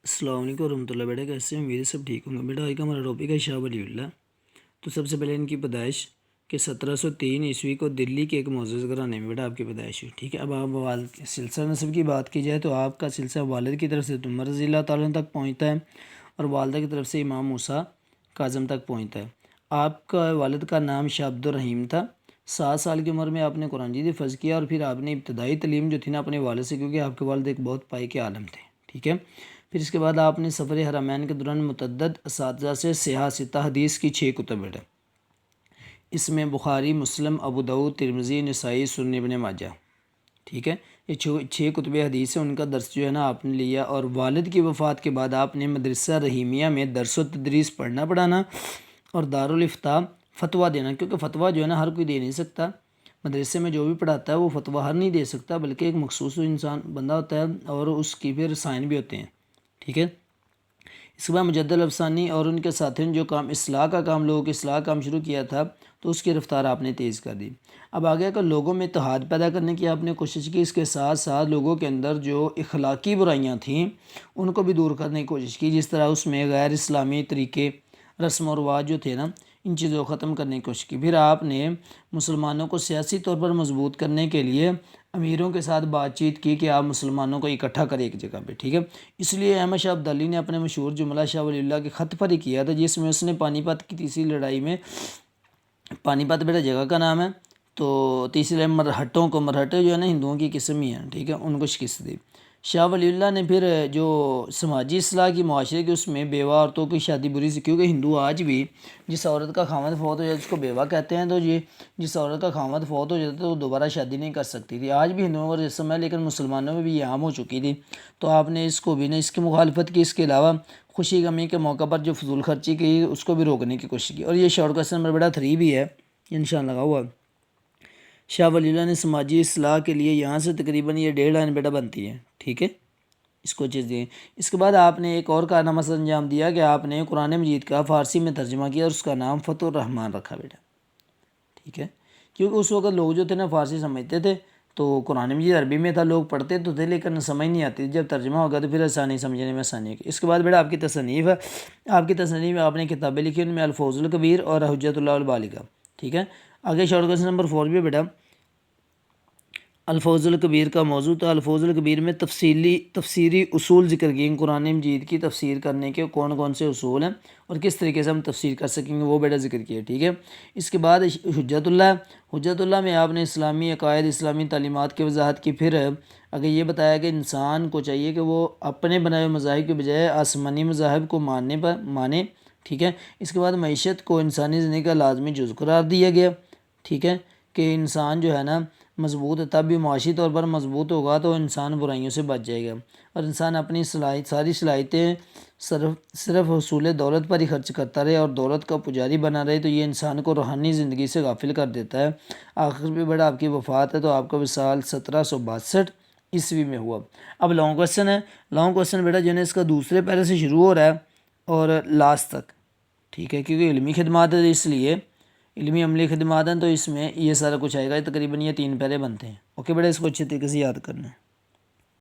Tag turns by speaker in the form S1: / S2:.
S1: السلام علیکم ورحمۃ اللہ. بیٹا کیسے ہیں؟ امید ہے سب ٹھیک ہوں گے. بیٹا آج کا ہمارا ٹاپک ہے شاہ ولی اللہ. تو سب سے پہلے ان کی پیدائش کہ 1703 عیسوی کو دلی کے ایک معزز گھرانے میں بیٹا آپ کی پیدائش ہوئی. ٹھیک ہے. اب آپ سلسلہ نسب کی بات کی جائے تو آپ کا سلسلہ والد کی طرف سے عمر رضی اللہ تعالیٰ تک پہنچتا ہے اور والدہ کی طرف سے امام موسیٰ کاظم تک پہنچتا ہے. آپ کا والد کا نام شاہ عبد الرحیم تھا. 7 سال کی عمر میں آپ نے قرآن مجید حفظ کیا اور پھر آپ نے ابتدائی تعلیم جو تھی نا اپنے والد سے، کیونکہ آپ کے والد ایک بہت پائے کے عالم تھے. ٹھیک ہے. پھر اس کے بعد آپ نے سفر حرمین کے دوران متعدد اساتذہ سے سیاہ ستہ حدیث کی 6 کتب بیٹھے. اس میں بخاری، مسلم، ابو داؤد، ترمذی، نسائی، سنن ابن ماجہ. ٹھیک ہے. یہ 6 کتب حدیث ہیں، ان کا درس جو ہے نا آپ نے لیا. اور والد کی وفات کے بعد آپ نے مدرسہ رحیمیہ میں درس و تدریس پڑھانا اور دارالفتاء فتویٰ دینا، کیونکہ فتویٰ جو ہے نا ہر کوئی دے نہیں سکتا. مدرسے میں جو بھی پڑھاتا ہے وہ فتویٰ ہر نہیں دے سکتا، بلکہ ایک مخصوص انسان بندہ ہوتا ہے اور اس کی پھر سائن بھی ہوتے ہیں. ٹھیک ہے. اس کے بعد مجد الافسانی اور ان کے ساتھیوں نے جو کام اصلاح کا کام لوگوں کی اصلاح کام شروع کیا تھا تو اس کی رفتار آپ نے تیز کر دی. اب آگے کا لوگوں میں اتحاد پیدا کرنے کی آپ نے کوشش کی. اس کے ساتھ ساتھ لوگوں کے اندر جو اخلاقی برائیاں تھیں ان کو بھی دور کرنے کی کوشش کی، جس طرح اس میں غیر اسلامی طریقے، رسم و رواج جو تھے نا ان چیزوں کو ختم کرنے کی کوشش کی. پھر آپ نے مسلمانوں کو سیاسی طور پر مضبوط کرنے کے لیے امیروں کے ساتھ بات چیت کی کہ آپ مسلمانوں کو اکٹھا کریں ایک جگہ پہ. ٹھیک ہے. اس لیے احمد شاہ عبدالی نے اپنے مشہور جملہ شاہ ولی اللہ کے خط پر ہی کیا تھا، جس میں اس نے پانی پت کی تیسری لڑائی میں، پانی پت بیٹا جگہ کا نام ہے، تو تیسری لڑائی مرہٹے جو ہے نا ہندوؤں کی قسم ہی ہیں. ٹھیک ہے. ان کو شکست دی. شاہ ولی اللہ نے پھر جو سماجی اصلاح کی، معاشرے کی، اس میں بیوہ عورتوں کی شادی بری سی، کیونکہ ہندو آج بھی جس عورت کا خاوند فوت ہو جائے اس کو بیوہ کہتے ہیں. تو جس عورت کا خاوند فوت ہو جاتا ہے تو وہ دوبارہ شادی نہیں کر سکتی تھی. آج بھی ہندوؤں کا رسم ہے، لیکن مسلمانوں میں بھی یہ عام ہو چکی تھی. تو آپ نے اس کو بھی اس کی مخالفت کی. اس کے علاوہ خوشی غمی کے موقع پر جو فضول خرچی کی اس کو بھی روکنے کی کوشش کی. اور یہ شارٹ کوسچن نمبر بیٹا 3 بھی ہے، انشاءاللہ لگا ہوا. شاہ ولی اللہ نے سماجی اصلاح کے لیے یہاں سے تقریباً یہ 1.5 لائن بیٹا بنتی ہے. ٹھیک ہے. اس کو چیز دیں. اس کے بعد آپ نے ایک اور کارنامہ سے انجام دیا کہ آپ نے قرآن مجید کا فارسی میں ترجمہ کیا اور اس کا نام فتح الرحمن رکھا بیٹا. ٹھیک ہے. کیونکہ اس وقت لوگ جو تھے نا فارسی سمجھتے تھے، تو قرآن مجید عربی میں تھا، لوگ پڑھتے تو تھے لیکن سمجھ نہیں آتی. جب ترجمہ ہوگا تو پھر آسانی سمجھنے میں آسانی ہوگی. اس کے بعد بیٹا آپ کی تصنیف ہے. آپ کی تصنیف میں آپ نے کتابیں لکھی، ان میں الفوظ الکبیر اور حجت اللہ البالغہ. ٹھیک ہے. آگے شارٹ کوسچن نمبر 4 بھی بیٹا الفوظ الکبیر کا موضوع تھا. الفوظ الکبیر میں تفسیری اصول ذکر کیے. قرآن مجید کی تفسیر کرنے کے کون کون سے اصول ہیں اور کس طریقے سے ہم تفسیر کر سکیں گے وہ بیٹا ذکر کیا. ٹھیک ہے. اس کے بعد حجت اللہ میں آپ نے اسلامی عقائد، اسلامی تعلیمات کی وضاحت کی. پھر اگر یہ بتایا کہ انسان کو چاہیے کہ وہ اپنے بنائے ہوئے مذاہب کے بجائے آسمانی مذاہب کو مانے. ٹھیک ہے. اس کے بعد معیشت کو انسانی زندگی کا لازمی جز قرار دیا گیا. ٹھیک ہے. کہ انسان جو ہے نا مضبوط ہے، تب بھی معاشی طور پر مضبوط ہوگا تو انسان برائیوں سے بچ جائے گا. اور انسان اپنی ساری صلاحیتیں صرف حصول دولت پر ہی خرچ کرتا رہے اور دولت کا پجاری بنا رہے تو یہ انسان کو روحانی زندگی سے غافل کر دیتا ہے. آخر میں بڑا آپ کی وفات ہے تو آپ کا وصال 1762 عیسوی میں ہوا. اب لانگ کوسچن ہے. لانگ کوسچن بیٹا جو ہے اس کا دوسرے پہلے سے شروع ہو رہا ہے اور لاسٹ تک. ٹھیک ہے. کیونکہ علمی خدمات ہے اس لیے علمی عملی خدمات ہیں تو اس میں یہ سارا کچھ آئے گا. تقریباً یہ 3 پیرے بنتے ہیں. اوکے بیٹا اس کو اچھے طریقے سے یاد کرنا ہے.